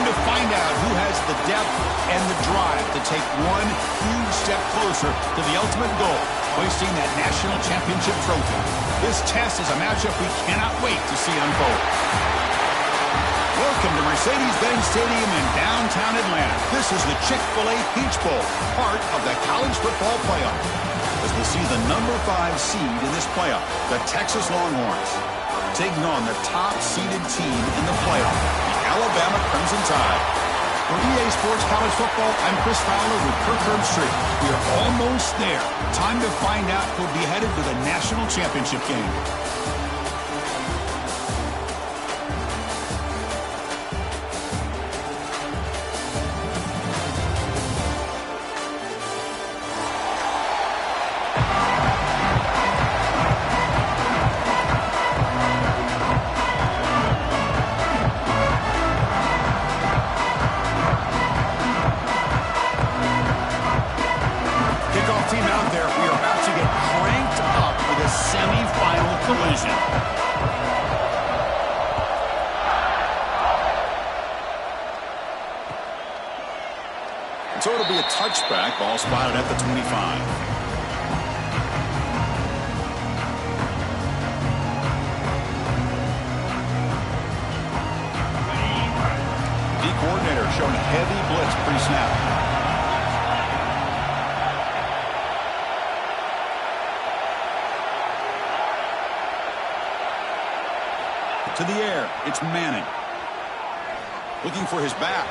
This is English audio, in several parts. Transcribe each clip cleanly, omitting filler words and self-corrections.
to find out who has the depth and the drive to take one huge step closer to the ultimate goal, hoisting that national championship trophy. This test is a matchup we cannot wait to see unfold. Welcome to Mercedes-Benz Stadium in downtown Atlanta. This is the Chick-fil-A Peach Bowl, part of the college football playoff. As we'll see the number 5 seed in this playoff, the Texas Longhorns, taking on the top-seeded team in the playoff, the Alabama Crimson Tide. For EA Sports College Football, I'm Chris Fowler with Kirk Herbstreit. We are almost there. Time to find out who'll be headed to the national championship game. Team out there, we are about to get cranked up with a semi-final collision. And so it'll be a touchback, ball spotted at the 25. D coordinator showing heavy blitz pre-snap. To the air, it's Manning. Looking for his back.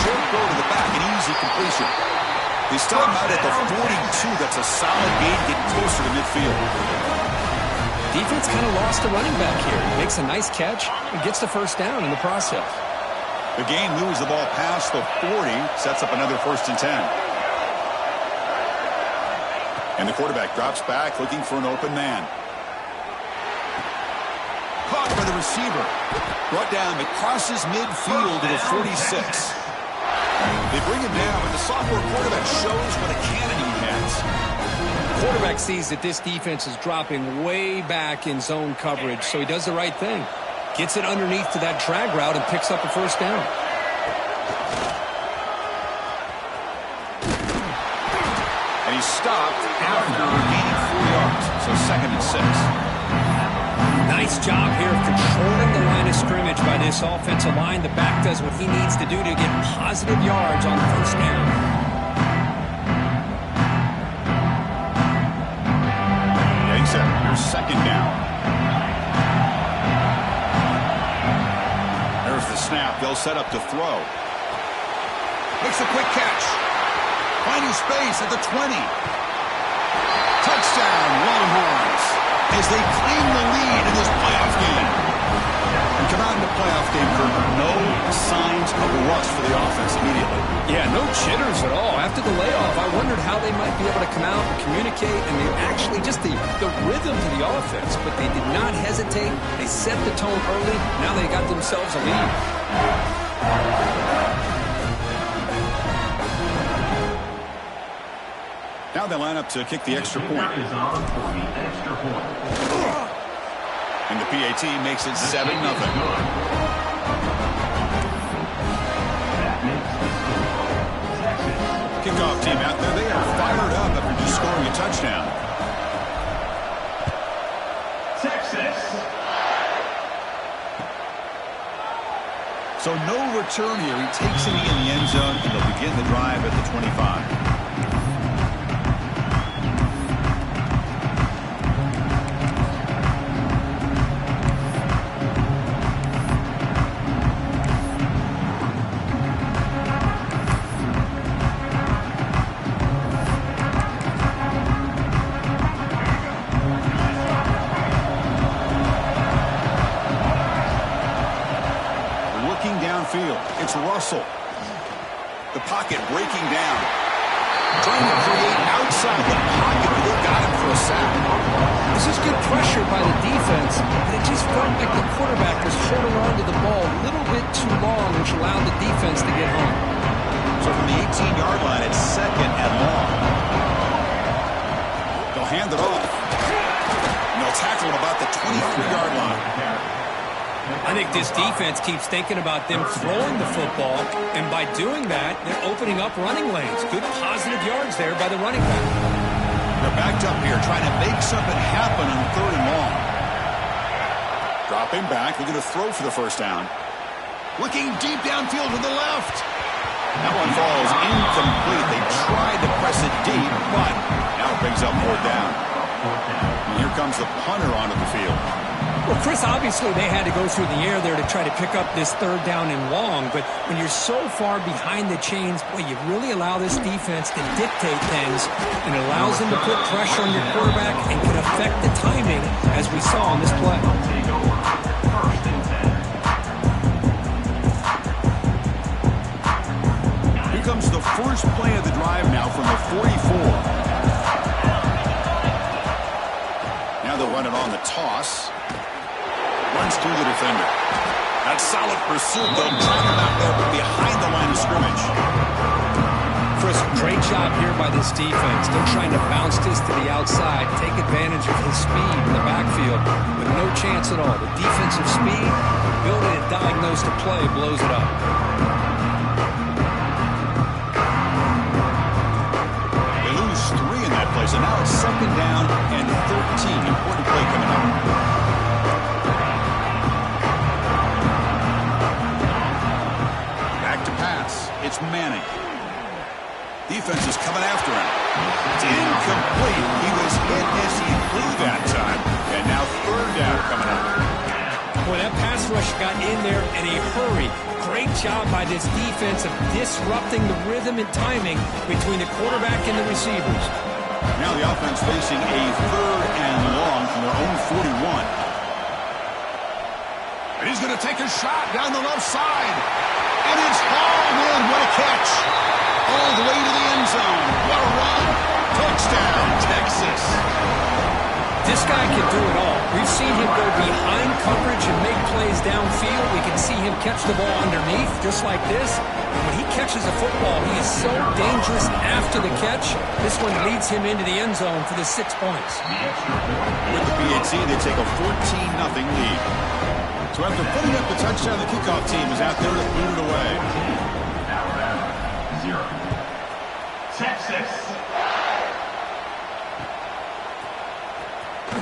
Short throw to the back, an easy completion. They stop him out at the 42. That's a solid gain, get closer to midfield. Defense kind of lost a running back here. He makes a nice catch and gets the first down in the process. The game moves the ball past the 40, sets up another 1st and 10. And the quarterback drops back, looking for an open man. Caught by the receiver. Brought down, but crosses midfield to the 46. They bring him down, but the sophomore quarterback shows what a cannon he has. The quarterback sees that this defense is dropping way back in zone coverage, so he does the right thing. Gets it underneath to that drag route and picks up a first down. And he's stopped after regaining 4 yards, so 2nd and 6. Nice job here of controlling the line of scrimmage by this offensive line. The back does what he needs to do to get positive yards on first down. Getting set. Here's 2nd down. There's the snap. They'll set up to throw. Makes a quick catch. Finding space at the 20. Touchdown, Longhorns, as they claim the lead in this playoff game. And come out in the playoff game, Kirk, no signs of rust for the offense immediately. Yeah, no jitters at all. After the layoff, I wondered how they might be able to come out and communicate, and they actually just the rhythm to the offense, but they did not hesitate. They set the tone early. Now they got themselves a lead. Now they line up to kick the extra point. And the PAT makes it 7-0. Kickoff team out there, they are fired up after just scoring a touchdown. Texas. So no return here. He takes it in the end zone, and they'll begin the drive at the 25. It's Russell. The pocket breaking down. Trying to create outside the pocket. They got him for a sack. This is good pressure by the defense, but it just felt like the quarterback was holding on to the ball a little bit too long, which allowed the defense to get home. So from the 18-yard line, it's 2nd and long. They'll hand it off. And they'll tackle him about the 23-yard line. I think this defense keeps thinking about them throwing the football, and by doing that, they're opening up running lanes. Good positive yards there by the running back. They're backed up here trying to make something happen on 3rd and long. Dropping back, they're going to throw for the first down. Looking deep downfield to the left. That one falls incomplete. They tried to press it deep, but now it brings up 4th down. And here comes the punter onto the field. Well, Chris, obviously they had to go through the air there to try to pick up this 3rd down and long, but when you're so far behind the chains, boy, you really allow this defense to dictate things, and it allows them to put pressure on your quarterback and can affect the timing, as we saw on this play. Here comes the first play of the drive now from the 44. Now they'll run it on the toss. Runs through the defender. That's solid pursuit. They'll track him out there behind the line of scrimmage. Chris, great job here by this defense. They're trying to bounce this to the outside, take advantage of his speed in the backfield, with no chance at all. The defensive speed, ability to diagnose the play, blows it up. They lose 3 in that play, so now it's 2nd down and 13. Important play coming up. It's Manning. Defense is coming after him. It's incomplete. He was hit as he threw that time. And now 3rd down coming up. Boy, that pass rush got in there in a hurry. Great job by this defense of disrupting the rhythm and timing between the quarterback and the receivers. Now the offense facing a 3rd and long from their own 41. And he's going to take a shot down the left side. And it's hauled in. What a catch. All the way to the end zone. What a run. Touchdown, Texas. This guy can do it all. We've seen him go behind coverage and make plays downfield. We can see him catch the ball underneath, just like this. And when he catches a football, he is so dangerous after the catch. This one leads him into the end zone for the 6 points. With the PAT, they take a 14-0 lead. So after putting up the touchdown, the kickoff team is out there to boot it away. 0. Texas.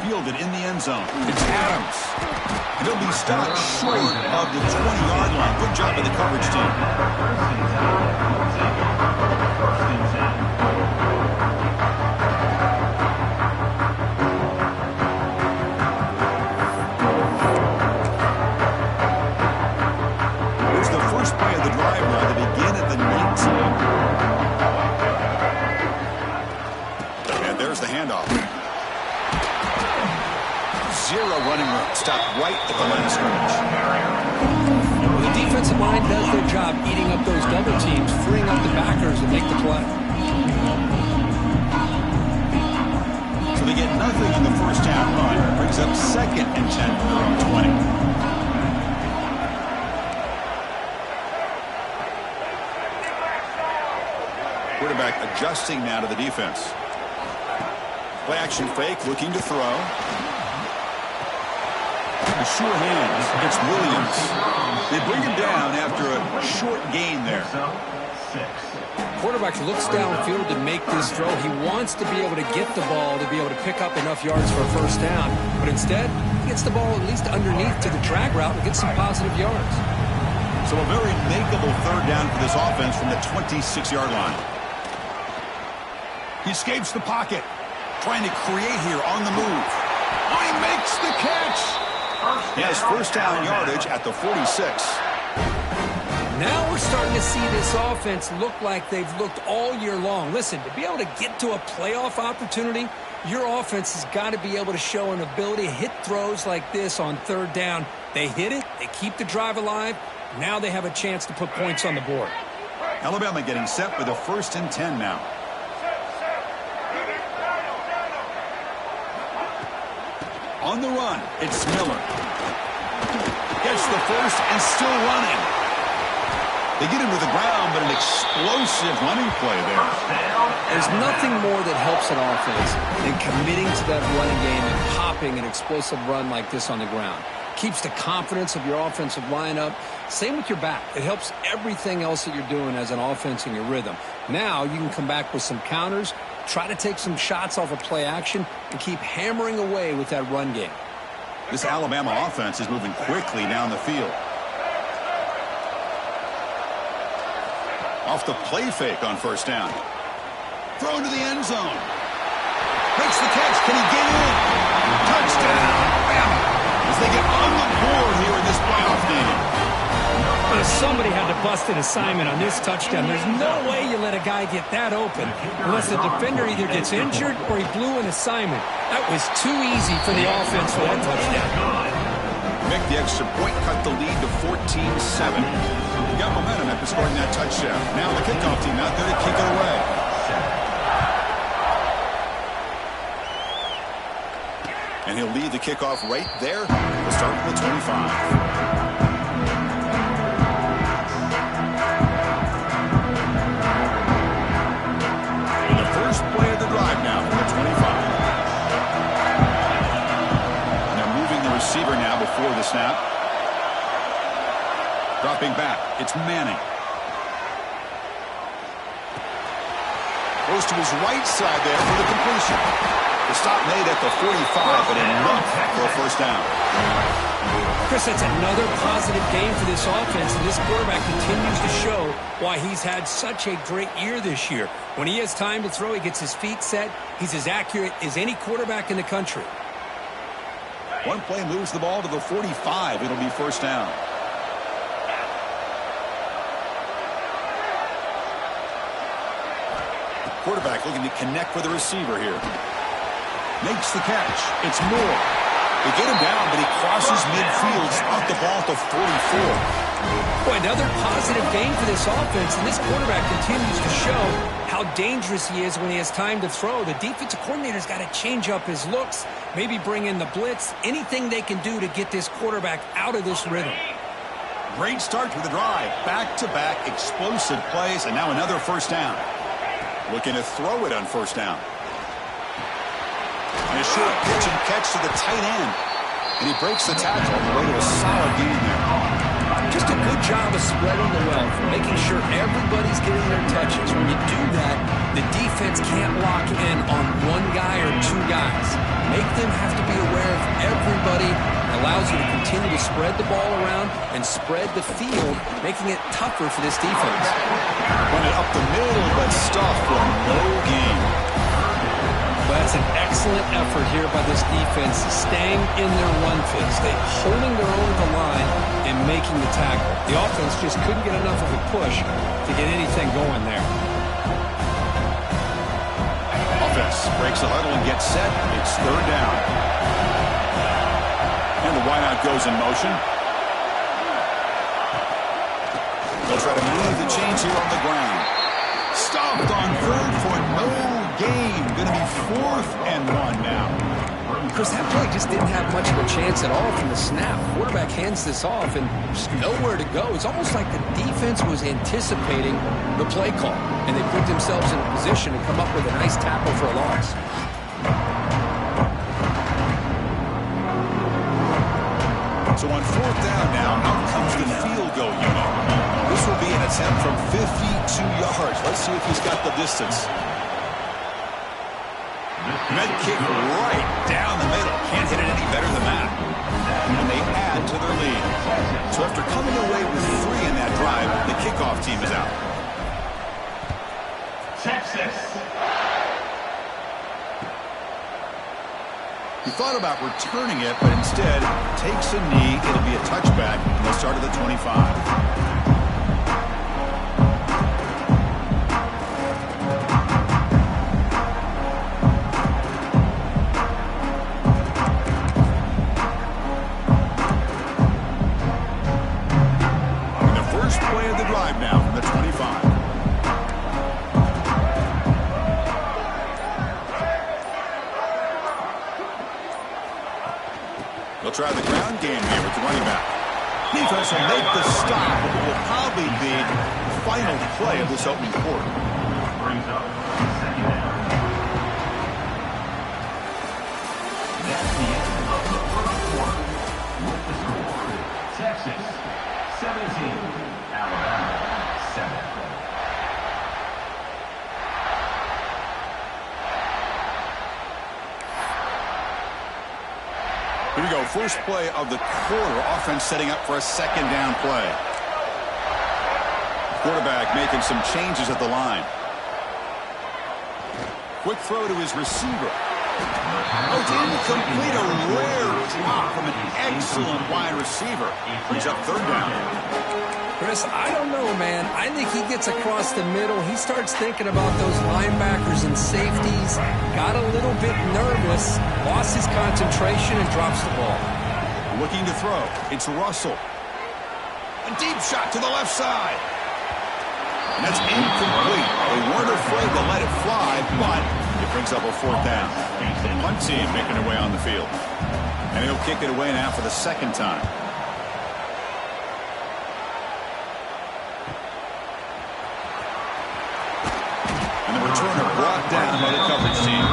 Fielded in the end zone. It's Adams. And he'll be stopped short of the 20-yard line. Good job by the coverage team. Stopped right at the line of scrimmage. The defensive line does their job eating up those double teams, freeing up the backers to make the play. So they get nothing in the first down run. Brings up 2nd and 10 from their own 20. Quarterback adjusting now to the defense. Play action fake, looking to throw. The sure hands. It's Williams. They bring him down after a short gain there. Quarterback looks downfield to make this throw. He wants to be able to get the ball to be able to pick up enough yards for a first down. But instead, he gets the ball at least underneath to the drag route and gets some positive yards. So a very makeable 3rd down for this offense from the 26-yard line. He escapes the pocket. Trying to create here on the move. Oh, he makes the catch. He has first down yardage at the 46. Now we're starting to see this offense look like they've looked all year long. Listen, to be able to get to a playoff opportunity, your offense has got to be able to show an ability to hit throws like this on 3rd down. They hit it, they keep the drive alive. Now they have a chance to put points on the board. Alabama getting set for the 1st and 10 now. On the run, it's Miller. Gets the first and still running. They get him to the ground, but an explosive running play there. There's nothing more that helps an offense than committing to that running game and popping an explosive run like this on the ground. Keeps the confidence of your offensive line up. Same with your back. It helps everything else that you're doing as an offense in your rhythm. Now you can come back with some counters, try to take some shots off of play action, and keep hammering away with that run game. This Alabama offense is moving quickly down the field. Off the play fake on first down. Thrown to the end zone. Makes the catch. Can he get in? Touchdown, Bama. As they get on the board here in this playoff game. Somebody had to bust an assignment on this touchdown. There's no way you let a guy get that open unless the defender either gets injured or he blew an assignment. That was too easy for the offense for that touchdown. Make the extra point, cut the lead to 14-7. You got momentum after scoring that touchdown. Now the kickoff team out there to kick it away. And he'll lead the kickoff right there. We'll start with the 25. Play of the drive now from the 25. And they're moving the receiver now before the snap. Dropping back. It's Manning. Goes to his right side there for the completion. The stop made at the 45, but enough for a first down. Chris, that's another positive game for this offense, and this quarterback continues to show why he's had such a great year this year. When he has time to throw, he gets his feet set. He's as accurate as any quarterback in the country. One play moves the ball to the 45. It'll be first down. Quarterback looking to connect with the receiver here. Makes the catch. It's Moore. They get him down, but he crosses midfield, out the ball to 44. Boy, another positive game for this offense, and this quarterback continues to show how dangerous he is when he has time to throw. The defensive coordinator's got to change up his looks, maybe bring in the blitz, anything they can do to get this quarterback out of this rhythm. Great start to the drive. Back-to-back explosive plays, and now another first down. Looking to throw it on first down. And a short pitch and catch to the tight end. And he breaks the tackle on the way to a solid gain there. Just a good job of spreading the wealth, making sure everybody's getting their touches. When you do that, the defense can't lock in on one guy or two guys. Make them have to be aware of everybody. Allows you to continue to spread the ball around and spread the field, making it tougher for this defense. Run it up the middle, but stuff for no gain. But that's an excellent effort here by this defense, staying in their run fits. They're holding their own at the line and making the tackle. The offense just couldn't get enough of a push to get anything going there. Offense breaks the huddle and gets set. It's third down. And the wideout goes in motion. They'll try to move the chains here on the ground. Stopped on third for no gain. Going to be 4th and 1 now. Chris, that play just didn't have much of a chance at all from the snap. Quarterback hands this off and just nowhere to go. It's almost like the defense was anticipating the play call, and they put themselves in a position to come up with a nice tackle for a loss. So on 4th down now, out comes the field goal unit. This will be an attempt from 52 yards. Let's see if he's got the distance. Med kick right down the middle. Can't hit it any better than that. And they add to their lead. So after coming away with 3 in that drive, the kickoff team is out. Texas. He thought about returning it, but instead takes a knee. It'll be a touchback, and they'll start at the 25. Now from the 25. They'll try the ground game here with the running back. Defense will make the stop, but it will probably be the final play of this opening quarter. Brings up second down. That's the end of the first quarter. we go. First play of the quarter. Offense setting up for a second down play. Quarterback making some changes at the line. Quick throw to his receiver. Oh, it's incomplete. A rare drop from an excellent wide receiver. Brings up third down. Chris, I don't know, man. I think he gets across the middle. He starts thinking about those linebackers and safeties. Got a little bit nervous. Lost his concentration and drops the ball. Looking to throw. It's Russell. A deep shot to the left side. And that's incomplete. They weren't afraid to let it fly, but it brings up a fourth down. Punt team making their way on the field. And he'll kick it away now for the second time. And the returner brought down by the coverage team.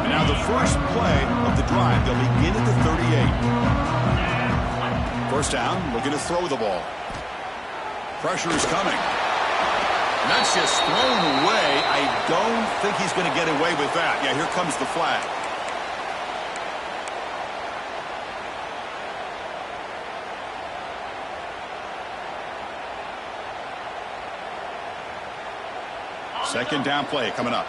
And now the first play of the drive. They'll begin at the 38. First down, looking to throw the ball. Pressure is coming. And that's just thrown away. I don't think he's going to get away with that. Yeah, here comes the flag. Second down play coming up.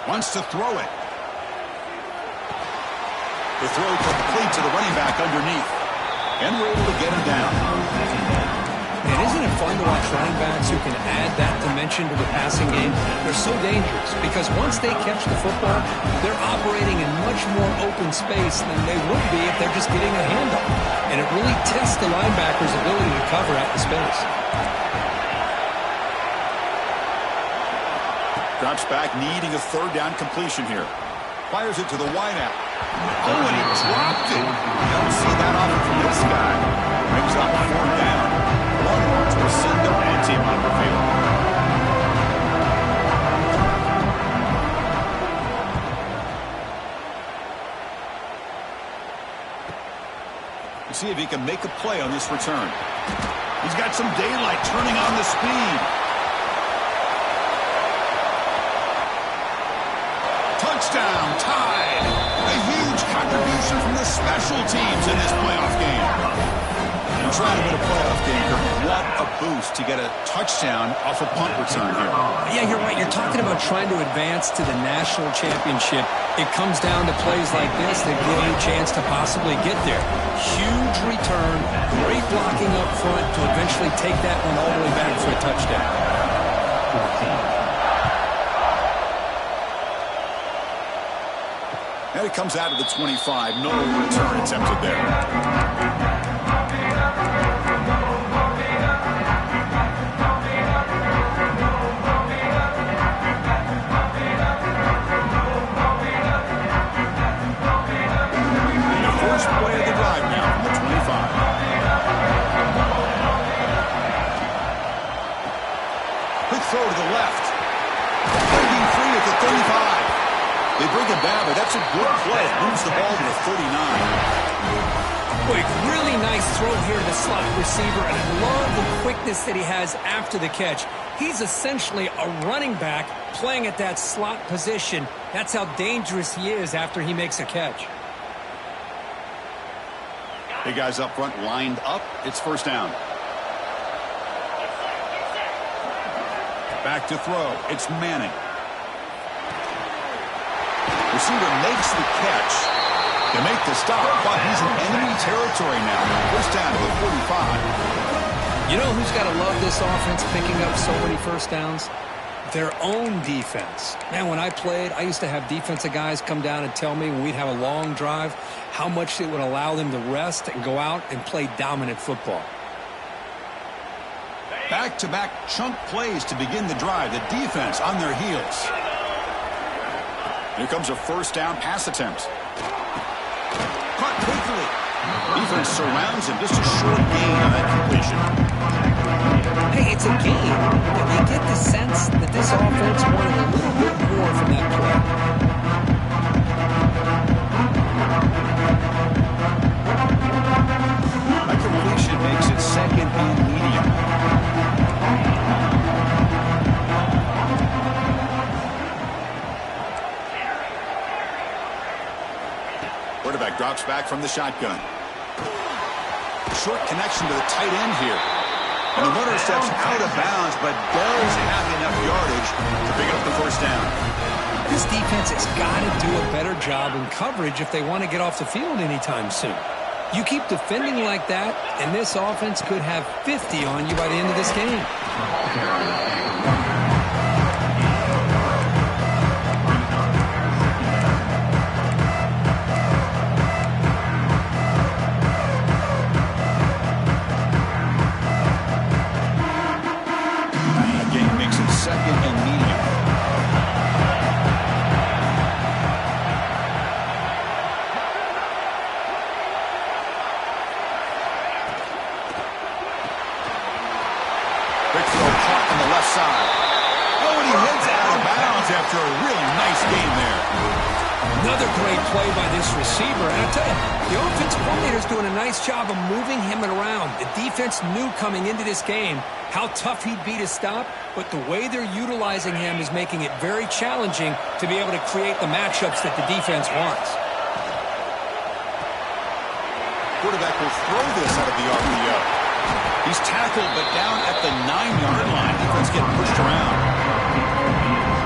Wants to throw it. The throw complete to the running back underneath. And we're able to get him down. And isn't it fun to watch running backs who can add that dimension to the passing game? They're so dangerous because once they catch the football, they're operating in much more open space than they would be if they're just getting a handoff. And it really tests the linebacker's ability to cover out the space. Drops back, needing a third down completion here. Fires it to the wideout. Oh, and he dropped it. You don't see that often from this guy. Brings up fourth down. Longhorns will send their man team on the field. We'll see if he can make a play on this return. He's got some daylight turning on the speed. Touchdown, tied. A huge contribution from the special teams in this playoff game. And trying to win a playoff game, what a boost to get a touchdown off a punt return here. Yeah, you're right. You're talking about trying to advance to the national championship. It comes down to plays like this that give you a chance to possibly get there. Huge return, great blocking up front to eventually take that one all the way back for a touchdown. And it comes out of the 25. No return attempted there. The first play of the drive now from the 25. Quick throw to the left. Breaking free at the 35. They bring him down, but that's a good play. Moves the ball to the 39. Boy, really nice throw here to the slot receiver, and I love the quickness that he has after the catch. He's essentially a running back playing at that slot position. That's how dangerous he is after he makes a catch. Big guys up front lined up. It's first down. Back to throw. It's Manning. Receiver makes the catch. They make the stop, but he's in enemy territory now. First down to the 45. You know who's got to love this offense picking up so many first downs? Their own defense. Man, when I played, I used to have defensive guys come down and tell me when we'd have a long drive how much it would allow them to rest and go out and play dominant football. Back-to-back chunk plays to begin the drive. The defense on their heels. Here comes a first down pass attempt. Caught quickly. Defense surrounds him. Just a short gain on that completion. Hey, it's a game, but you get the sense that this offense wanted a little bit more from that play. A completion makes it second and medium. Quarterback drops back from the shotgun. Short connection to the tight end here. And the runner steps out of bounds, but does have enough yardage to pick up the first down. This defense has got to do a better job in coverage if they want to get off the field anytime soon. You keep defending like that, and this offense could have 50 on you by the end of this game. Second and medium. Quick throw caught on the left side. Oh, and he heads out of bounds after a really nice game there. Another great play by this receiver. And I tell you, the offensive coordinator's doing a nice job of moving him around. The defense knew coming into this game how tough he'd be to stop, but the way they're utilizing him is making it very challenging to be able to create the matchups that the defense wants. Quarterback will throw this out of the RPO. He's tackled, but down at the 9-yard line. Defense getting pushed around.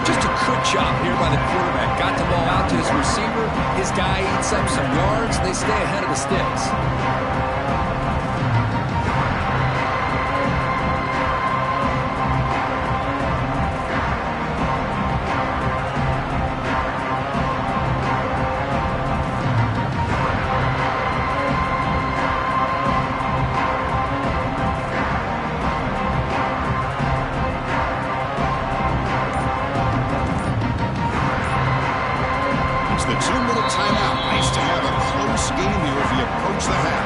Just a good job here by the quarterback. Got the ball out to his receiver. His guy eats up some yards. They stay ahead of the sticks. The 2-minute timeout. Nice to have a close game here as we approach the half.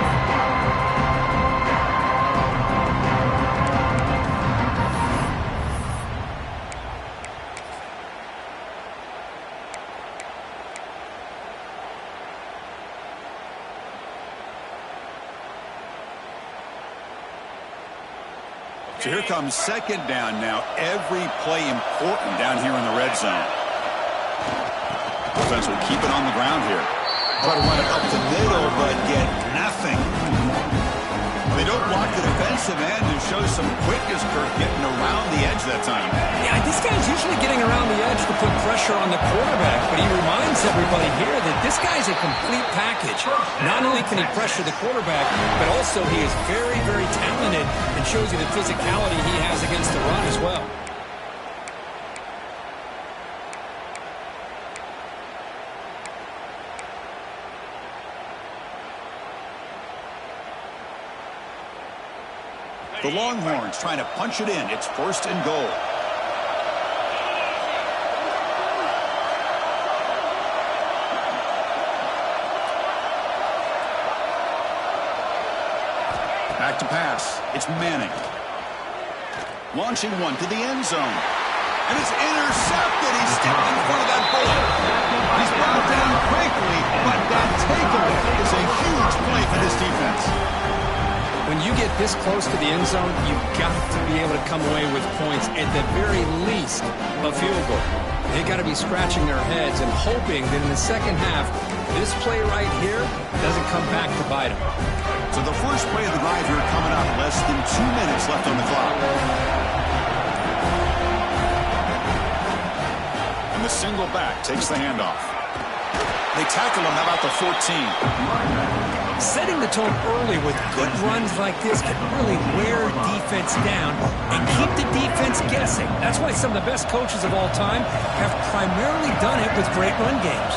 So here comes second down now. Every play important down here in the red zone. Defense will keep it on the ground here. Try to run it up the middle, but get nothing. They don't block the defensive end and show some quickness, Kirk, getting around the edge that time. Yeah, this guy's usually getting around the edge to put pressure on the quarterback, but he reminds everybody here that this guy's a complete package. Not only can he pressure the quarterback, but also he is very, very talented and shows you the physicality he has against the run as well. The Longhorns trying to punch it in. It's first and goal. Back to pass. It's Manning. Launching one to the end zone. And it's intercepted. He stepped in front of that bullet. He's brought down quickly, but that takeaway is a huge play for this defense. When you get this close to the end zone, you've got to be able to come away with points, at the very least, a field goal. They've got to be scratching their heads and hoping that in the second half, this play right here doesn't come back to bite them. So the first play of the drive here coming up, less than 2 minutes left on the clock. And the single back takes the handoff. They tackle him about the 14. Setting the tone early with good runs like this can really wear defense down and keep the defense guessing. That's why some of the best coaches of all time have primarily done it with great run games.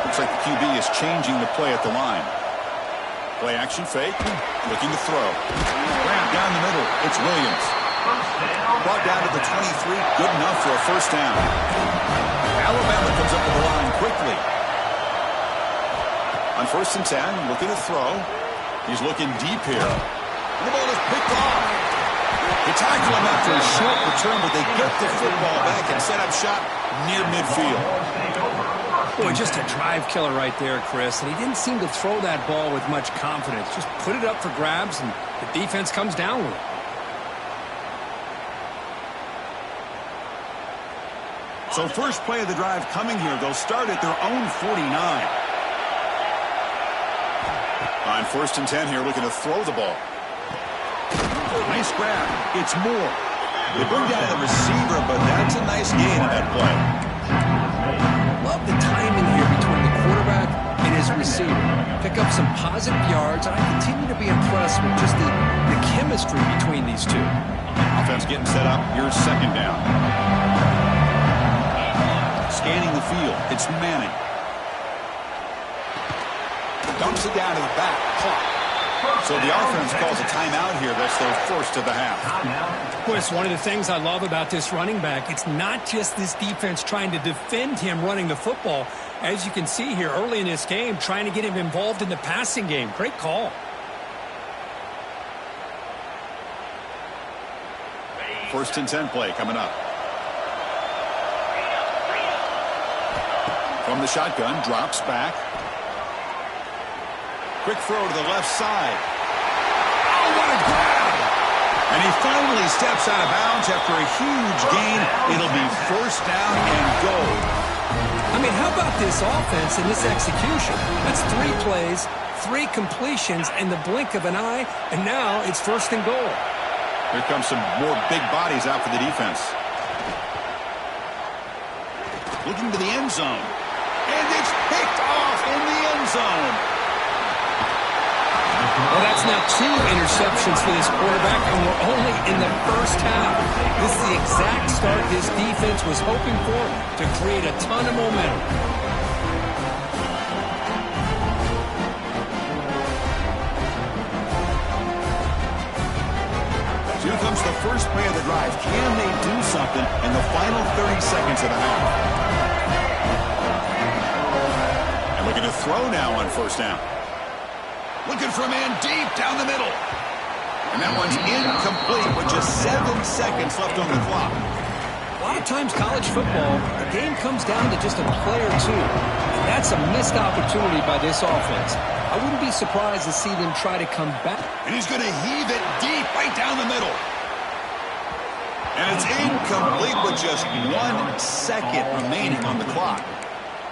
Looks like the QB is changing the play at the line. Play action fake, looking to throw. Grab down the middle, it's Williams. Brought down to the 23, good enough for a first down. Alabama comes up to the line quickly. On first and 10, looking to throw. He's looking deep here. And the ball is picked off. They tackle him after a short return, but they get the football back and set up shop near midfield. Boy, just a drive killer right there, Chris. And he didn't seem to throw that ball with much confidence. Just put it up for grabs, and the defense comes down with it. So first play of the drive coming here. They'll start at their own 49. On 1st and 10 here, looking to throw the ball. Nice grab. It's Moore. They bring down the receiver, but that's a nice gain on that play. Love the timing here between the quarterback and his receiver. Pick up some positive yards, and I continue to be impressed with just the chemistry between these two. Offense getting set up. Here's 2nd down. Scanning the field. It's Manning. Dumps it down to the back. Clock. So the offense calls a timeout here. That's their first of the half. Of course, one of the things I love about this running back, it's not just this defense trying to defend him running the football. As you can see here early in this game, trying to get him involved in the passing game. Great call. First and 10 play coming up. From the shotgun, drops back. Quick throw to the left side. Oh, what a grab! And he finally steps out of bounds after a huge gain. It'll be 1st down and goal. I mean, how about this offense and this execution? That's 3 plays, 3 completions in the blink of an eye, and now it's 1st and goal. Here comes some more big bodies out for the defense. Looking to the end zone. And it's picked off in the end zone. Well, that's now 2 interceptions for this quarterback, and we're only in the first half. This is the exact start this defense was hoping for to create a ton of momentum. Here comes the first play of the drive. Can they do something in the final 30 seconds of the half? And looking to throw now on 1st down. Looking for a man deep down the middle. And that one's incomplete with just 7 seconds left on the clock. A lot of times college football, the game comes down to just a play or 2. And that's a missed opportunity by this offense. I wouldn't be surprised to see them try to come back. And he's going to heave it deep right down the middle. And it's incomplete with just 1 second remaining on the clock.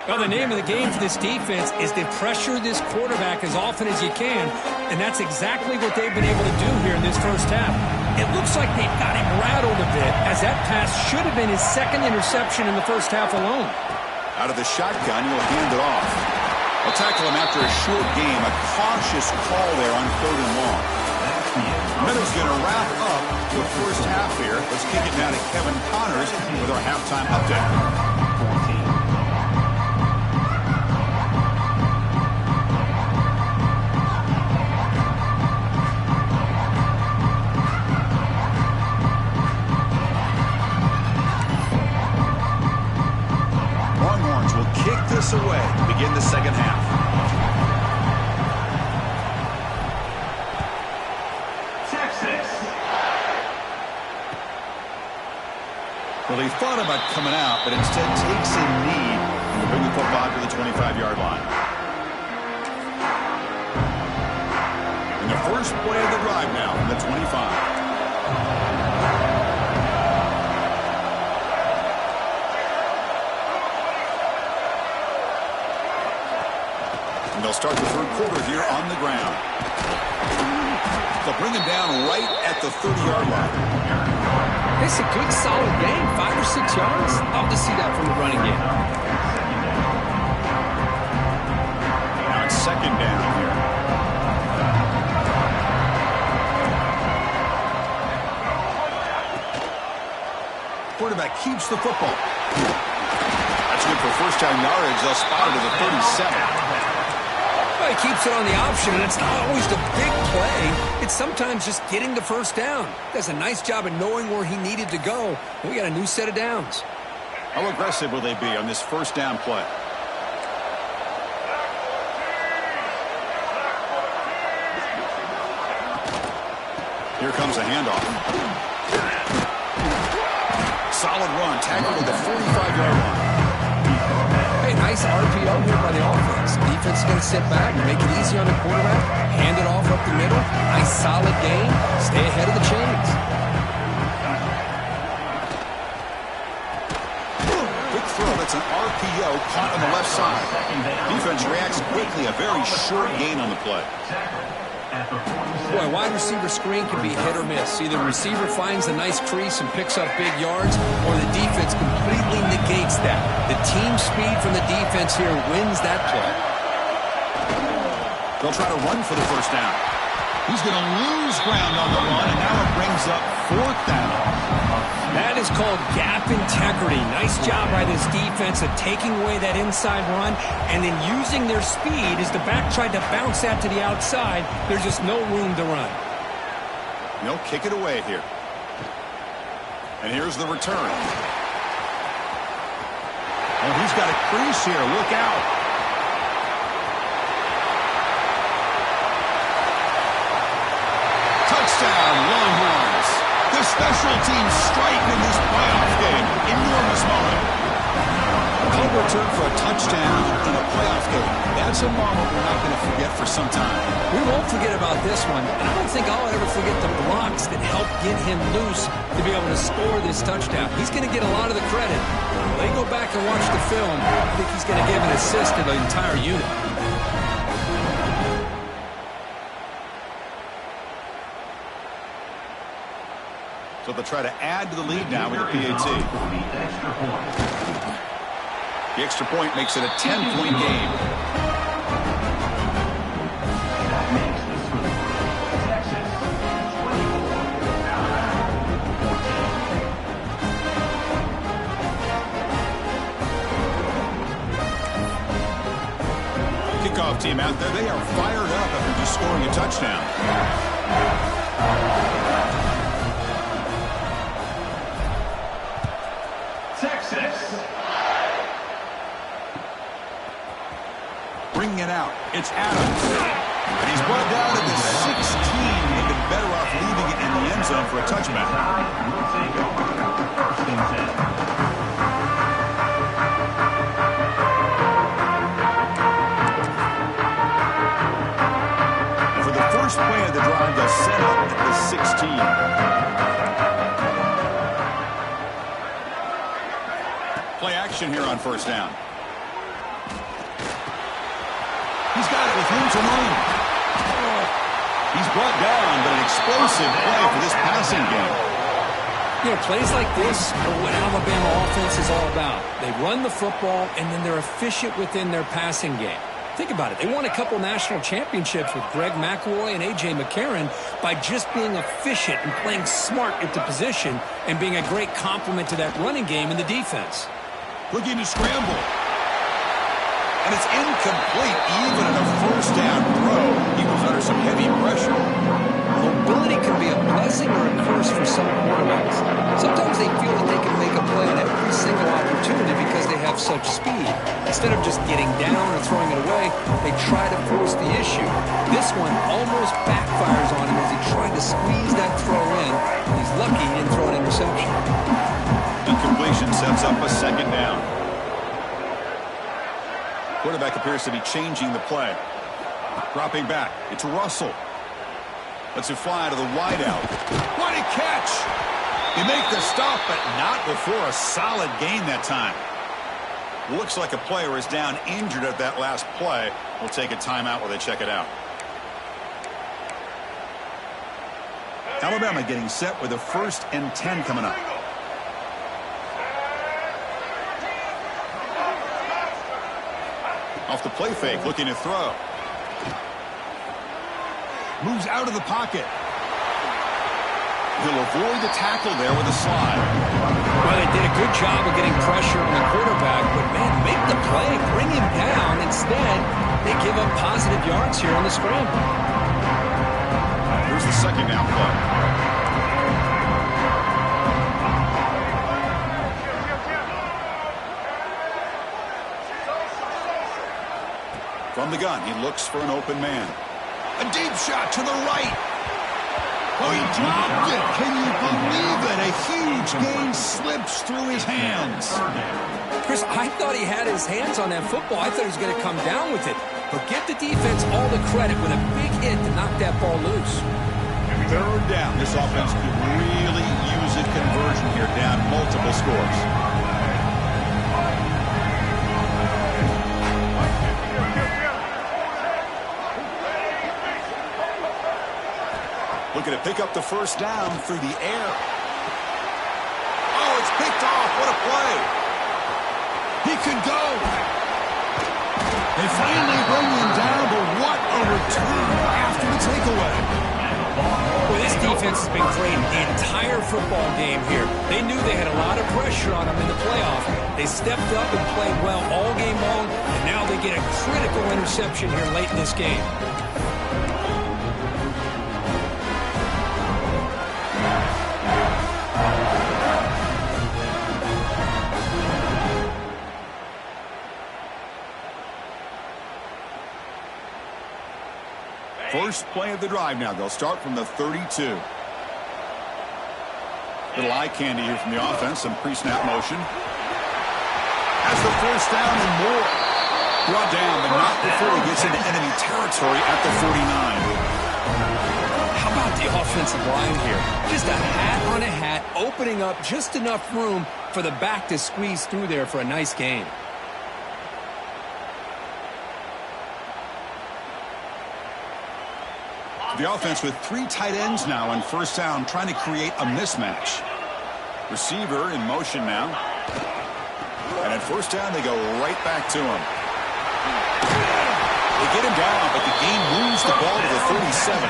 Well, the name of the game for this defense is to pressure this quarterback as often as you can, and that's exactly what they've been able to do here in this first half. It looks like they've got him rattled a bit, as that pass should have been his 2nd interception in the first half alone. Out of the shotgun, he'll hand it off. They'll tackle him after a short game. A cautious call there on 3rd and long. Meadows going to wrap up the first half here. Let's kick it now to Kevin Connors with our halftime update. Longhorns will kick this away to begin the second half. Well, he thought about coming out, but instead takes a knee and bring the football to the 25-yard line. And the first play of the drive now from the 25. And they'll start the 3rd quarter here on the ground. They'll bring him down right at the 30-yard line. It's a good, solid game, 5 or 6 yards. Love to see that from the running game. Now it's 2nd down here. Quarterback keeps the football. That's good for 1st down yardage. They'll spot it at the 37. Well, he keeps it on the option, and it's not always the big play. It's sometimes just getting the 1st down. Does a nice job of knowing where he needed to go. We got a new set of downs. How aggressive will they be on this 1st down play? Here comes a handoff. Solid run, tackled at the 45-yard line. Hey, nice RPO here by the offense. Defense is going to sit back and make it easy on the quarterback. Hand it off up the middle. Nice solid gain. Stay ahead of the chains. Quick throw. That's an RPO caught on the left side. Defense reacts quickly. A very short gain on the play. Boy, wide receiver screen can be hit or miss. Either the receiver finds a nice crease and picks up big yards, or the defense completely negates that. The team speed from the defense here wins that play. They'll try to run for the first down. He's going to lose ground on the run, and now it brings up fourth down. That is called gap integrity. Nice job by this defense of taking away that inside run and then using their speed as the back tried to bounce that to the outside. There's just no room to run. No, kick it away here. And here's the return. Oh, he's got a crease here. Look out. Touchdown, Longhorns. The special teams strike in this playoff game. Enormous moment. Punt return for a touchdown in a playoff game. That's a moment we're not going to forget for some time. We won't forget about this one, and I don't think I'll ever forget the blocks that helped get him loose to be able to score this touchdown. He's going to get a lot of the credit. When they go back and watch the film, I think he's going to give an assist to the entire unit. So they'll try to add to the lead now with the PAT. The extra point makes it a 10-point game. Kickoff team out there, they are fired up after just scoring a touchdown. Bringing it out. It's Adams. And he's brought down at the 16. They've been better off leaving it in the end zone for a touchback. And for the first play of the drive, they'll set up at the 16. Play action here on first down. He's got it with room to move. He's brought down, but an explosive play for this passing game. You know, plays like this are what Alabama offense is all about. They run the football, and then they're efficient within their passing game. Think about it. They won a couple national championships with Greg McElroy and A.J. McCarron by just being efficient and playing smart at the position and being a great complement to that running game in the defense. Looking to scramble. And it's incomplete, even in a first down throw. He was under some heavy pressure. Mobility can be a blessing or a curse for some quarterbacks. Sometimes they feel that they can make a play on every single opportunity because they have such speed. Instead of just getting down or throwing it away, they try to force the issue. This one almost backfires on him as he tried to squeeze that throw in. He's lucky he didn't throw an interception. Incompletion sets up a second down. Quarterback appears to be changing the play. Dropping back. It's Russell. Lets it fly to the wideout. What a catch! They make the stop, but not before a solid gain that time. Looks like a player is down injured at that last play. We'll take a timeout while they check it out. Alabama getting set with a 1st and 10 coming up. Off the play fake, looking to throw. Moves out of the pocket. He'll avoid the tackle there with a slide. Well, they did a good job of getting pressure on the quarterback, but, man, make the play, bring him down. Instead, they give up positive yards here on the scramble. Here's the second down play. From the gun, he looks for an open man. A deep shot to the right. Oh, he dropped it. Can you believe it? A huge gain slips through his hands. Chris, I thought he had his hands on that football. I thought he was going to come down with it. But give the defense all the credit with a big hit to knock that ball loose. Third down. This offense could really use a conversion here, down multiple scores. Looking to pick up the first down through the air. Oh, it's picked off. What a play. He could go. They finally bring him down, but what a return after the takeaway. Well, this defense has been great the entire football game here. They knew they had a lot of pressure on them in the playoff. They stepped up and played well all game long, and now they get a critical interception here late in this game. First play of the drive now. They'll start from the 32. Little eye candy here from the offense. Some pre-snap motion. Has the first down and more. Brought down, but not before he gets into enemy territory at the 49. How about the offensive line here? Just a hat on a hat, opening up just enough room for the back to squeeze through there for a nice gain. The offense with 3 tight ends now on first down, trying to create a mismatch. Receiver in motion now. And at first down, they go right back to him. They get him down, but the game moves the ball to the 37.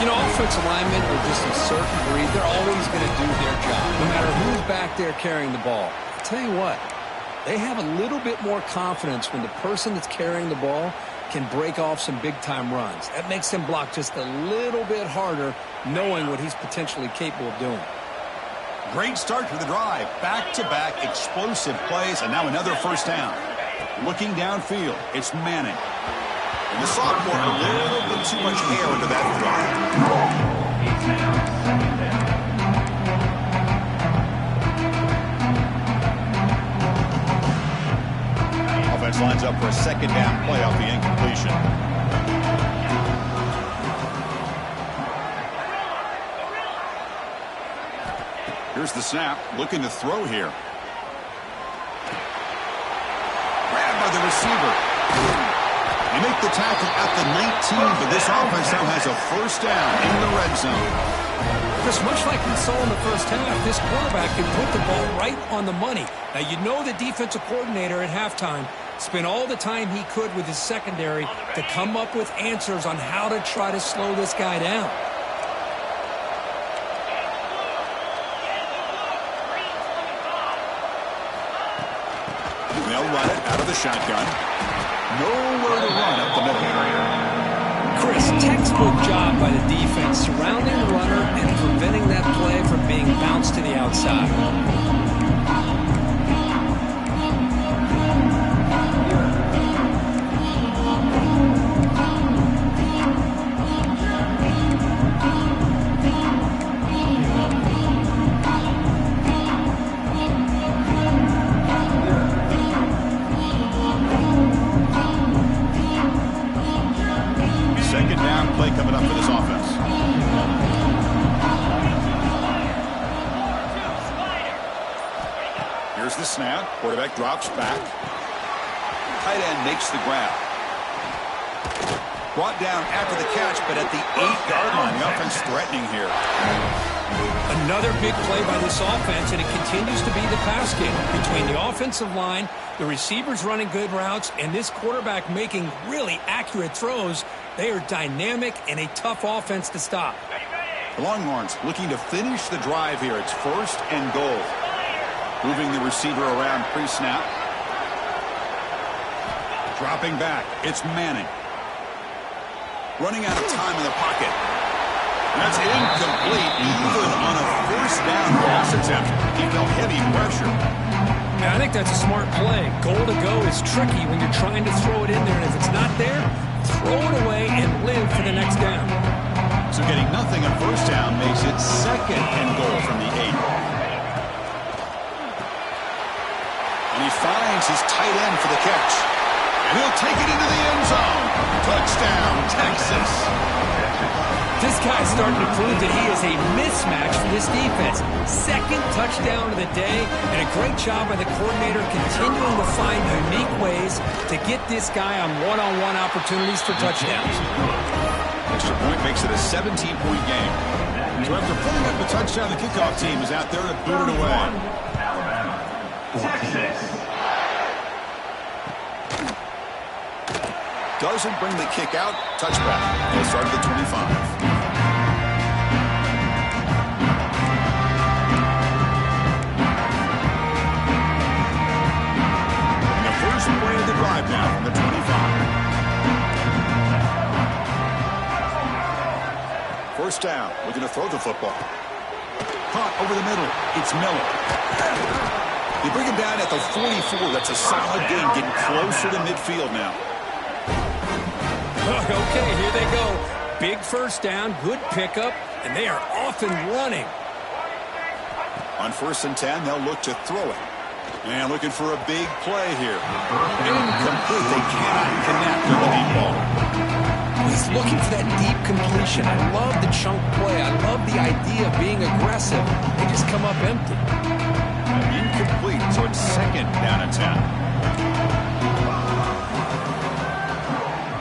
You know, offensive linemen are just a certain breed. They're always going to do their job, no matter who's back there carrying the ball. I'll tell you what, they have a little bit more confidence when the person that's carrying the ball can break off some big-time runs. That makes him block just a little bit harder, knowing what he's potentially capable of doing. Great start to the drive. Back-to-back explosive plays, and now another first down. Looking downfield, it's Manning. And the sophomore, a little bit too much air into that throw. Offense lines up for a second down play off the incompletion. Here's the snap, looking to throw here. Grabbed by the receiver. They make the tackle at the 19, but this offense now has a first down in the red zone. Chris, much like we saw in the first half, this quarterback can put the ball right on the money. Now, you know the defensive coordinator at halftime spent all the time he could with his secondary to come up with answers on how to try to slow this guy down. They'll run it out of the shotgun. Nowhere to run up the middle. Chris, textbook job by the defense surrounding the runner and preventing that play from being bounced to the outside. Second down play coming up for this offense. Here's the snap. Quarterback drops back. Tight end makes the grab. Brought down after the catch, but at the 8-yard line. The offense threatening here. Another big play by this offense, and it continues to be the pass game between the offensive line, the receivers running good routes, and this quarterback making really accurate throws. They are dynamic and a tough offense to stop. The Longhorns looking to finish the drive here. It's first and goal. Moving the receiver around pre-snap. Dropping back. It's Manning. Running out of time in the pocket. That's incomplete, even on a first down pass attempt. He felt heavy pressure. Yeah, I think that's a smart play. Goal to go is tricky when you're trying to throw it in there, and if it's not there, throw it away and live for the next down. So getting nothing on first down makes it second and goal from the 8. And he finds his tight end for the catch. And he'll take it into the end zone. Touchdown, Texas. This guy's starting to prove that he is a mismatch for this defense. Second touchdown of the day, and a great job by the coordinator continuing to find unique ways to get this guy on one-on-one opportunities for touchdowns. Extra point makes it a 17-point game. So after putting up a touchdown, the kickoff team is out there to boot it away. Alabama. Texas. Doesn't bring the kick out. Touchback. They'll start at the 25. First play of the drive now from the 25. First down. We're going to throw the football. Caught over the middle. It's Miller. They bring him down at the 44. That's a solid gain, getting closer to midfield now. Okay, here they go. Big first down, good pickup, and they are off and running. On 1st and 10, they'll look to throw it. And looking for a big play here. Incomplete. They cannot connect on the deep ball. He's looking for that deep completion. I love the chunk play. I love the idea of being aggressive. They just come up empty. Incomplete, so it's second down and 10.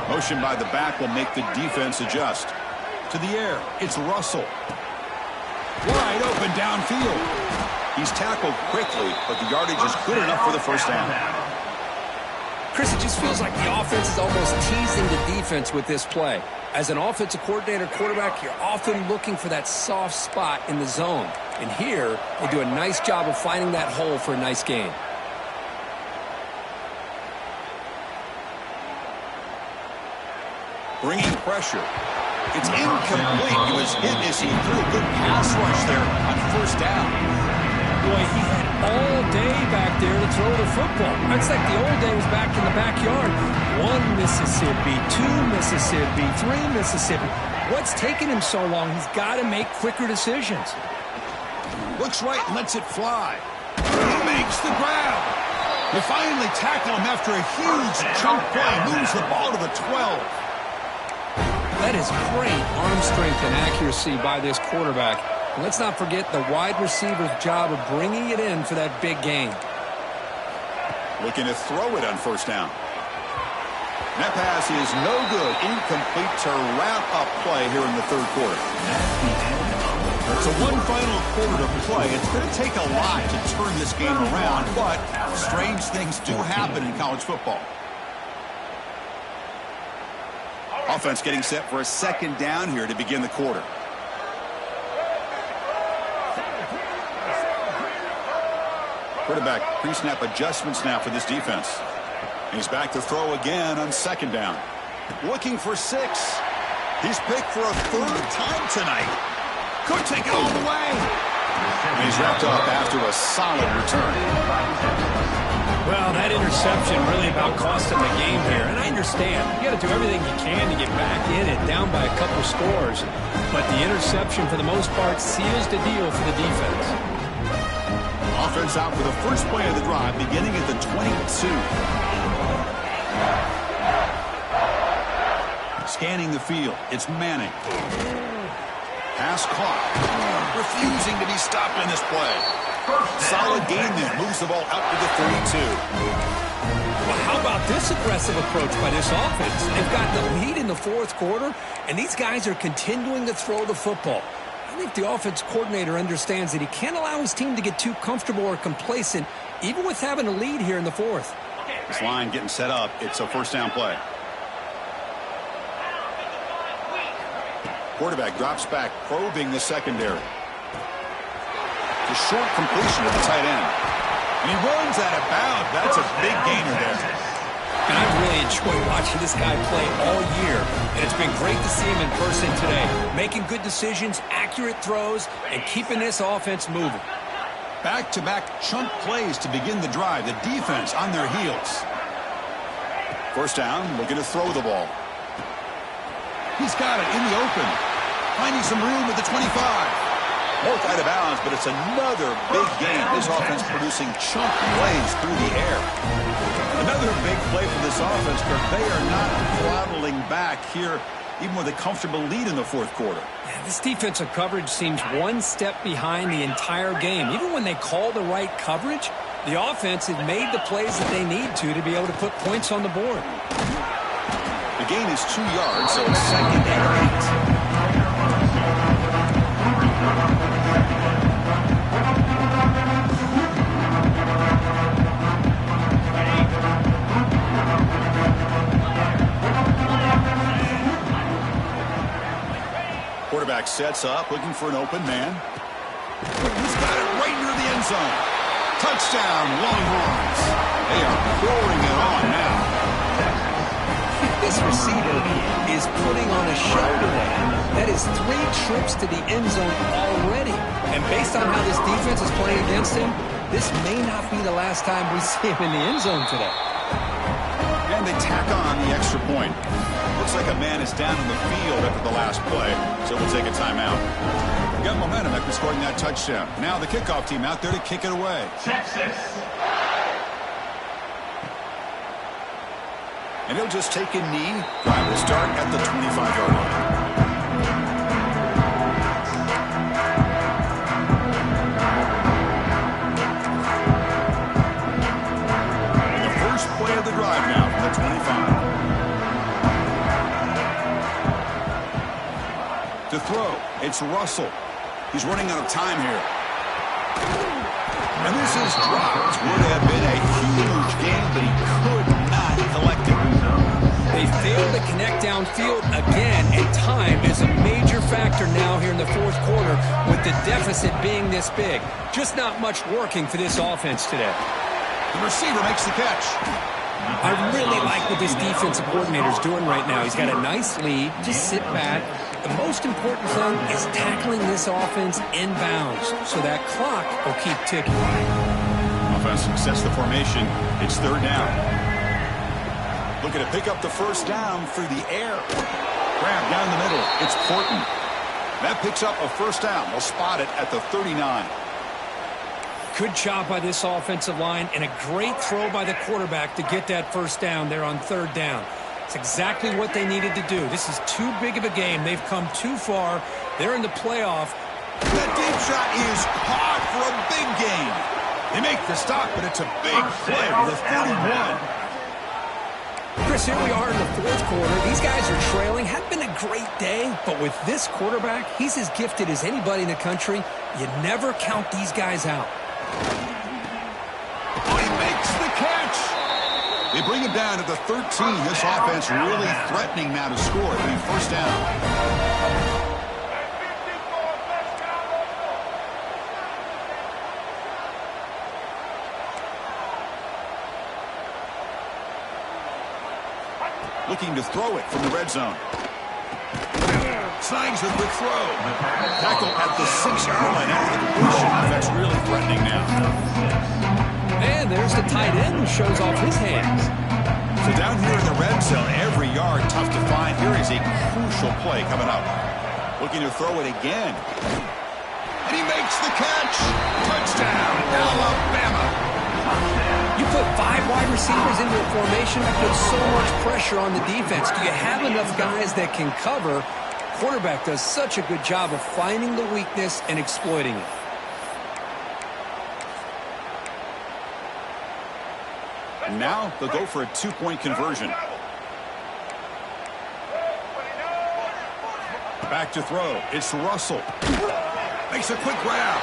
Motion by the back will make the defense adjust. To the air, it's Russell. Wide open downfield. He's tackled quickly, but the yardage is good enough for the first down. Chris, it just feels like the offense is almost teasing the defense with this play. As an offensive coordinator, quarterback, you're often looking for that soft spot in the zone. And here, they do a nice job of finding that hole for a nice gain. Bringing pressure. It's incomplete. He was hit as he threw a good pass rush there on first down. Boy, he had all day back there to throw the football. It's like the old days back in the backyard. 1 Mississippi, 2 Mississippi, 3 Mississippi. What's taking him so long? He's got to make quicker decisions. Looks right and lets it fly. He makes the grab. They finally tackle him after a huge chunk play. Moves the ball to the 12. That is great arm strength and accuracy by this quarterback. And let's not forget the wide receiver's job of bringing it in for that big gain. Looking to throw it on first down. That pass is no good. Incomplete to wrap up play here in the third quarter. So one final quarter to play. It's going to take a lot to turn this game around, but strange things do happen in college football. Offense getting set for a second down here to begin the quarter. Quarterback pre-snap adjustments now for this defense. He's back to throw again on second down. Looking for 6. He's picked for a 3rd time tonight. Could take it all the way. And he's wrapped up after a solid return. Well, that interception really about cost him the game here. And I understand. You got to do everything you can to get back in it, down by a couple scores. But the interception, for the most part, seals the deal for the defense. Offense out for the first play of the drive, beginning at the 22. Scanning the field, it's Manning. Pass caught. Refusing to be stopped in this play. Solid gain there. Moves the ball out to the 32. Well, how about this aggressive approach by this offense? They've got the lead in the 4th quarter, and these guys are continuing to throw the football. I think the offense coordinator understands that he can't allow his team to get too comfortable or complacent, even with having a lead here in the 4th. This line getting set up. It's a first down play. Quarterback drops back, probing the secondary. The short completion of the tight end. And he runs out of bounds. That's a big gainer there. And I've really enjoyed watching this guy play all year. And it's been great to see him in person today. Making good decisions, accurate throws, and keeping this offense moving. Back-to-back chunk plays to begin the drive. The defense on their heels. First down, looking to throw the ball. He's got it in the open. Finding some room at the 25. Both out of bounds, but it's another big game. This offense producing chunk plays through the air. Another big play for this offense, Kirk. They are not throttling back here, even with a comfortable lead in the fourth quarter. Yeah, this defensive coverage seems one step behind the entire game. Even when they call the right coverage, the offense has made the plays that they need to be able to put points on the board. The gain is 2 yards, so it's 2nd and 8. Quarterback sets up, looking for an open man. He's got it right near the end zone. Touchdown, Longhorns. They are pouring it on now. This receiver is putting on a show today. That is 3 trips to the end zone already. And based on how this defense is playing against him, this may not be the last time we see him in the end zone today. And they tack on the extra point. Looks like a man is down in the field after the last play, so we'll take a timeout. We got momentum after scoring that touchdown. Now the kickoff team out there to kick it away. Texas. And he'll just take a knee. Drive will start at the 25-yard line. The first play of the drive now from the 25. To throw, it's Russell. He's running out of time here. And this is dropped. Would have been a huge game, but he could not collect it. They failed to connect downfield again, and time is a major factor now here in the fourth quarter with the deficit being this big. Just not much working for this offense today. The receiver makes the catch. I really like what this defensive coordinator is doing right now. He's got a nice lead. Just sit back. The most important thing is tackling this offense inbounds so that clock will keep ticking. Offense sets the formation. It's 3rd down. Looking to pick up the first down through the air. Grab down the middle. It's Porton. That picks up a first down. They'll spot it at the 39. Good job by this offensive line and a great throw by the quarterback to get that first down there on 3rd down. It's exactly what they needed to do. This is too big of a game. They've come too far. They're in the playoff. That deep shot is caught for a big gain. They make the stop, but it's a big play with a 31. Chris, here we are in the fourth quarter. These guys are trailing. Hadn't been a great day, but with this quarterback, he's as gifted as anybody in the country. You never count these guys out. Oh, he makes the catch. They bring him down at the 13. This offense really threatening now to score. It'll be first down. Looking to throw it from the red zone. Signs with a quick throw. Tackle at the 6-yard line. After the completion, offense really threatening now. And there's the tight end who shows off his hands. So down here in the red zone, every yard tough to find. Here is a crucial play coming up. Looking to throw it again. And he makes the catch. Touchdown, Alabama. You put 5 wide receivers into a formation, that puts so much pressure on the defense. Do you have enough guys that can cover? Quarterback does such a good job of finding the weakness and exploiting it. And now they'll go for a 2-point conversion. Back to throw. It's Russell. Makes a quick grab.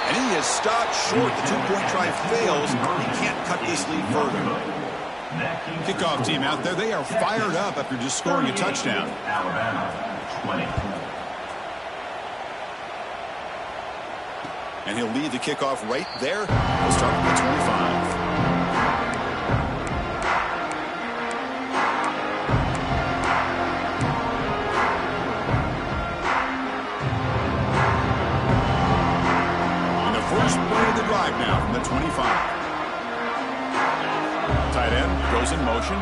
And he is stopped short. The 2-point try fails. He can't cut this lead further. Kickoff team out there. They are fired up after just scoring a touchdown. Alabama, 20. And he'll lead the kickoff right there. We'll start with the 25. First play of the drive now from the 25. Tight end goes in motion.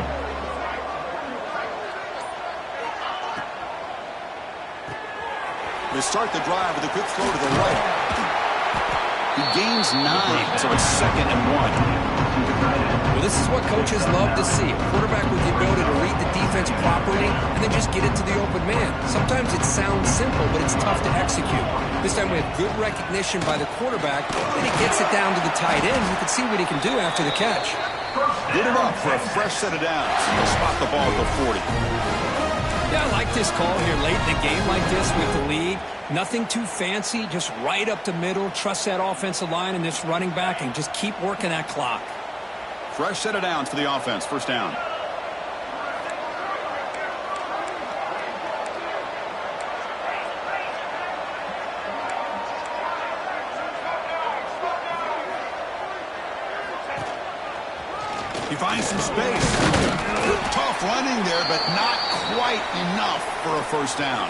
They start the drive with a quick throw to the right. He gains 9, so it's 2nd and 1. Well, this is what coaches love to see. A quarterback with the ability to read the defense properly and then just get it to the open man. Sometimes it sounds simple, but it's tough to execute. This time we have good recognition by the quarterback, and he gets it down to the tight end. You can see what he can do after the catch. Get him up for a fresh set of downs. He'll spot the ball at the 40. Yeah, I like this call here late in the game like this with the lead. Nothing too fancy, just right up the middle. Trust that offensive line and this running back and just keep working that clock. Fresh set of downs for the offense. First down. He finds some space. Tough running there, but not quite enough for a first down.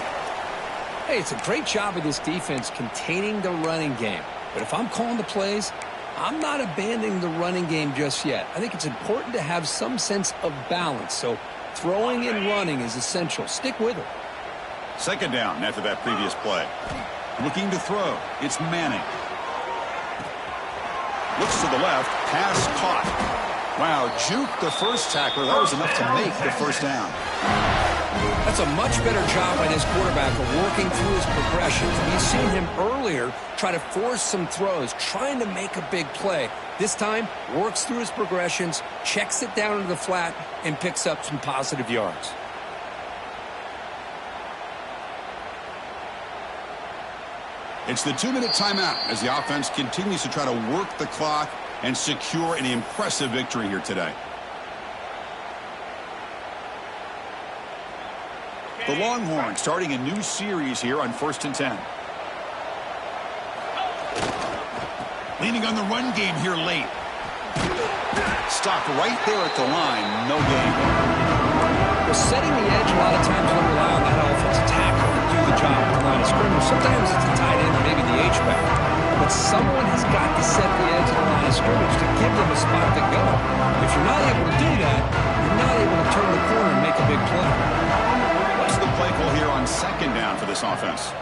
Hey, it's a great job of this defense containing the running game. But if I'm calling the plays, I'm not abandoning the running game just yet. I think it's important to have some sense of balance. So throwing and running is essential. Stick with it. 2nd down after that previous play. Looking to throw. It's Manning. Looks to the left. Pass caught. Wow, juke the first tackler. That was enough to make the first down. That's a much better job by this quarterback of working through his progressions. We've seen him earlier try to force some throws, trying to make a big play. This time, works through his progressions, checks it down into the flat, and picks up some positive yards. It's the 2-minute timeout as the offense continues to try to work the clock and secure an impressive victory here today. The Longhorns starting a new series here on 1st and 10. Leaning on the run game here late. Stopped right there at the line. No gain. Well, setting the edge, a lot of times will rely on that offensive tackle to do the job at the line of scrimmage. Sometimes it's the tight end or maybe the H-back. But someone has got to set the edge of the line of scrimmage to give them a spot to go. If you're not able to do that, you're not able to turn the corner and make a big play. What's the play call here on 2nd down for this offense?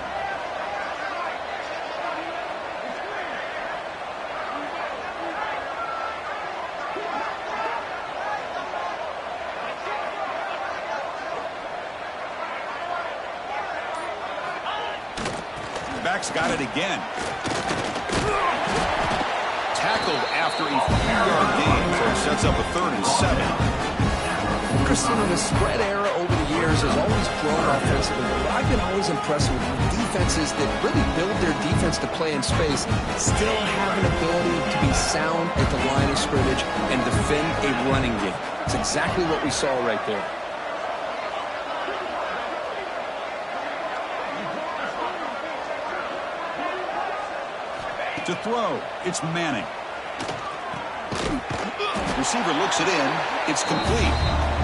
Back's got it again. Tackled after a few-yard gain, so it sets up a 3rd and 7. Christian, the spread era over the years has always grown offensively, but I've been always impressed with defenses that really build their defense to play in space, still have an ability to be sound at the line of scrimmage and defend a running game. It's exactly what we saw right there. To throw, it's Manning. Receiver looks it in. It's complete.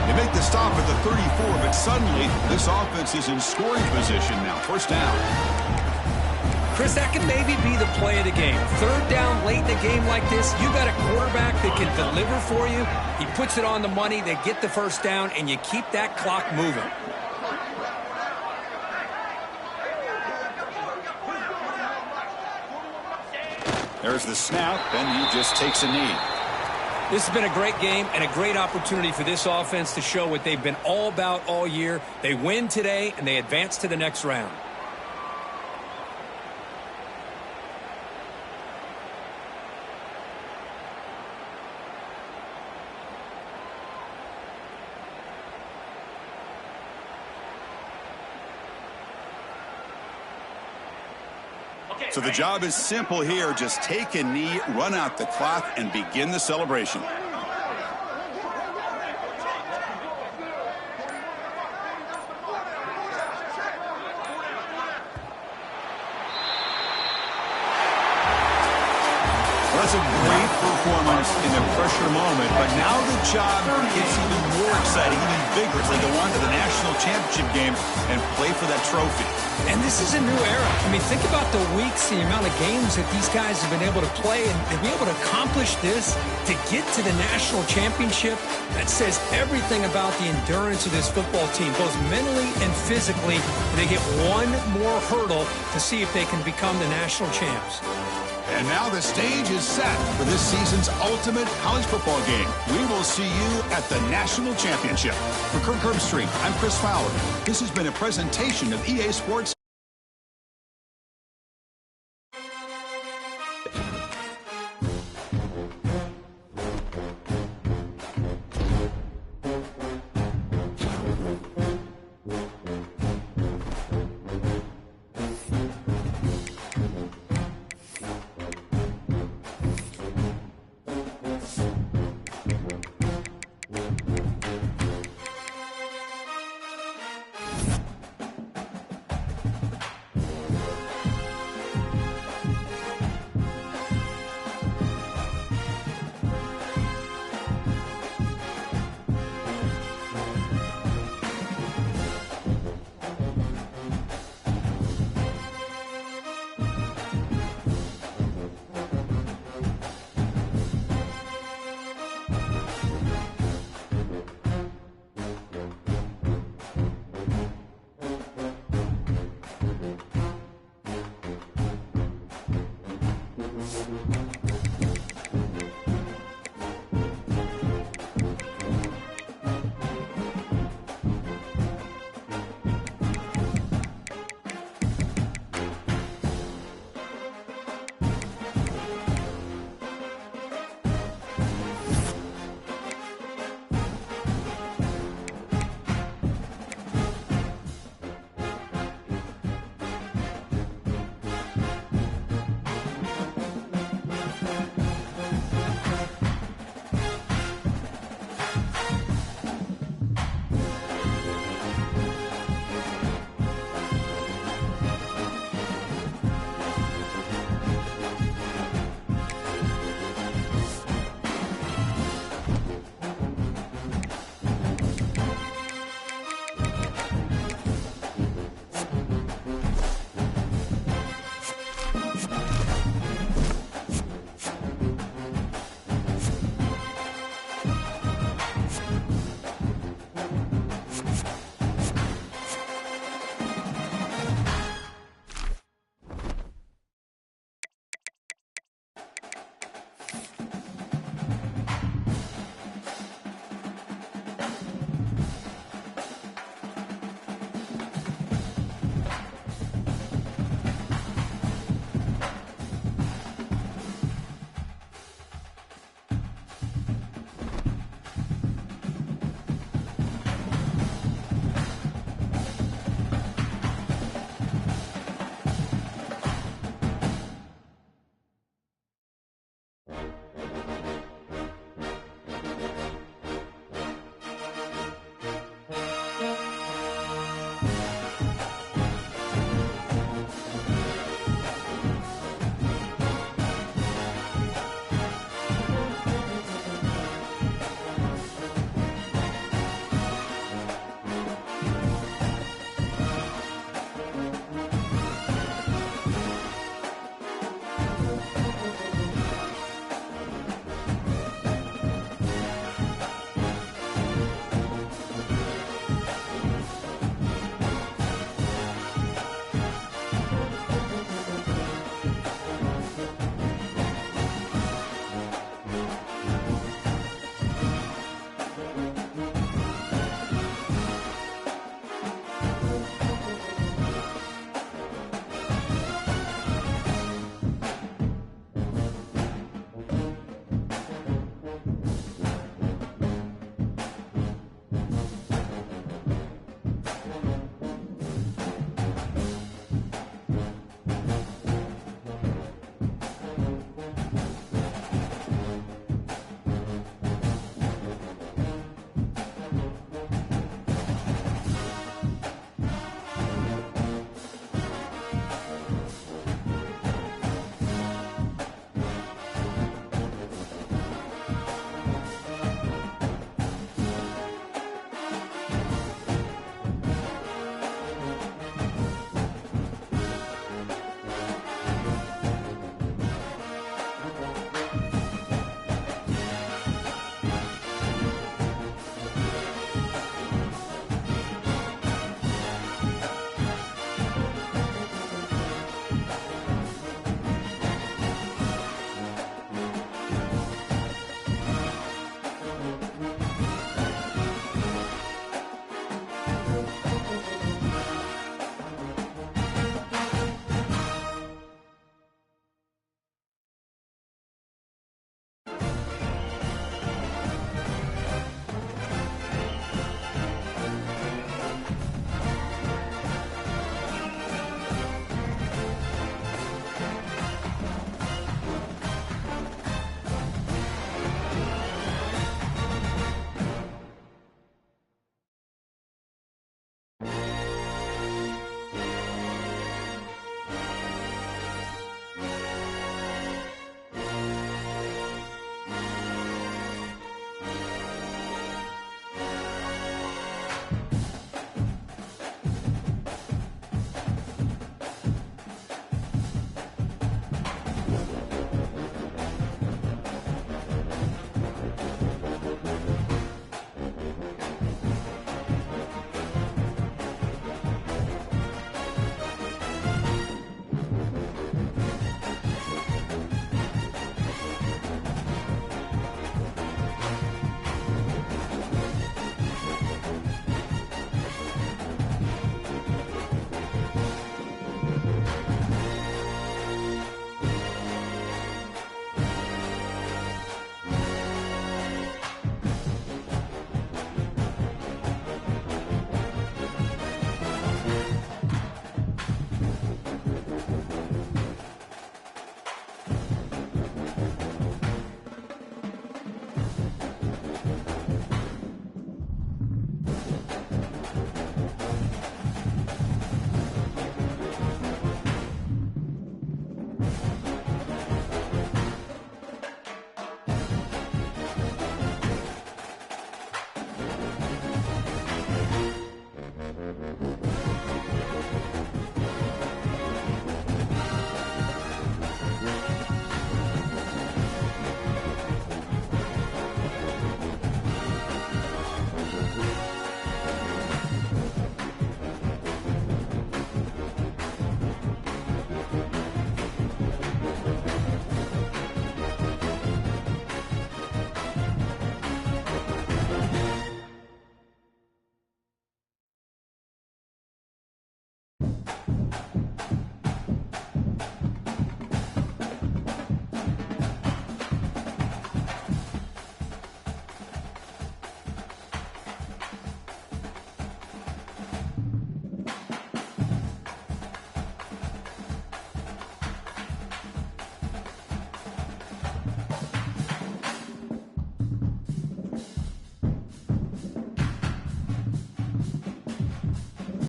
They make the stop at the 34, but suddenly this offense is in scoring position now. First down. Chris, that can maybe be the play of the game. 3rd down late in the game like this, you got a quarterback that can deliver for you. He puts it on the money, they get the first down, and you keep that clock moving. There's the snap, and he just takes a knee. This has been a great game and a great opportunity for this offense to show what they've been all about all year. They win today, and they advance to the next round. So the job is simple here. Just take a knee, run out the clock, and begin the celebration. That's a great performance in the pressure moment, but now the job gets even more exciting, even bigger, as they go on to the national championship game and play for that trophy. And this is a new era. I mean, think about the weeks, the amount of games that these guys have been able to play, and to be able to accomplish this, to get to the national championship, that says everything about the endurance of this football team, both mentally and physically. They get one more hurdle to see if they can become the national champs. And now the stage is set for this season's ultimate college football game. We will see you at the national championship. For Kirk Herbstreit, I'm Chris Fowler. This has been a presentation of EA Sports.